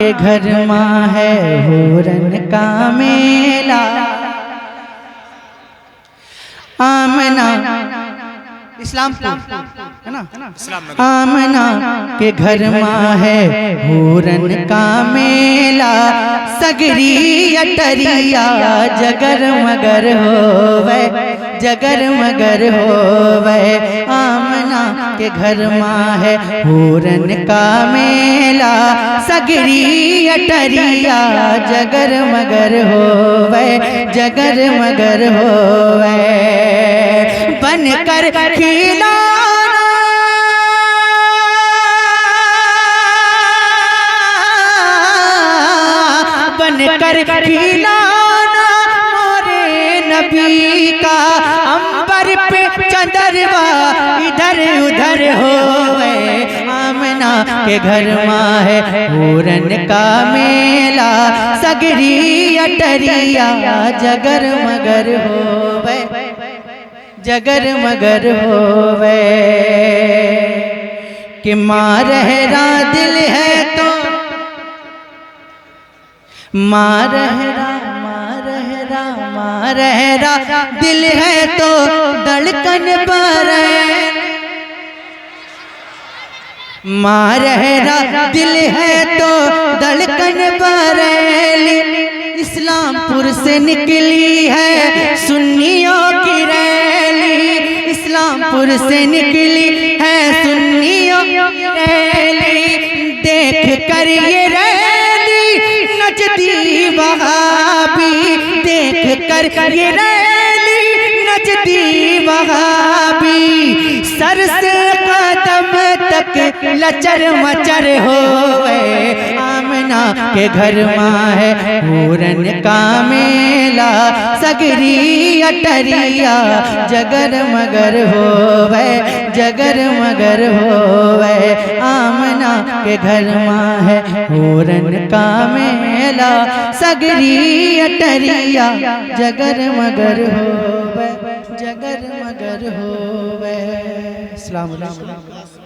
के घर माँ है होरन का मेला। आमना इस्लामपुर है ना, आमना के घर माँ है होरन का मेला। सगरी अटरिया जगर मगर होवे, जगर मगर होवे। आमना के घर माँ है होरन का मेला। सगरी अटरिया जगर मगर होवे, जगर मगर होवे। बनकर खिलौना बनकर खिलौना मोरे नबी का। अंबर पे चंदरवा इधर उधर होवे। आमना के घर माँ है होरन का मेला। सगरी अटरिया जगर मगर होवे, जगर मगर होवे। कि माँ रहरा दिल है तो माँ रहरा, माँ रहरा, माँ रहरा दिल है तो धड़कन पर। माँ रहरा दिल है तो धड़कन पर। इस्लामपुर से निकली है सुन्नियों की रैली। इस्लामपुर से निकली है सुन्नियों की रैली। देख कर ये रैली नचती वहाबी। देख कर ये रैली नचती वहाबी। सर से कदम तक लचर मचर होवे। आमना के घर माँ है होरन का मेला। सगरी अटरिया जगर मगर होवे, जगर मगर होवे। आमना के घर माँ है होरन का मेला। सगरी अटरिया जगर मगर होवे, जगर मगर होवे। अस्सलाम वालेकुम।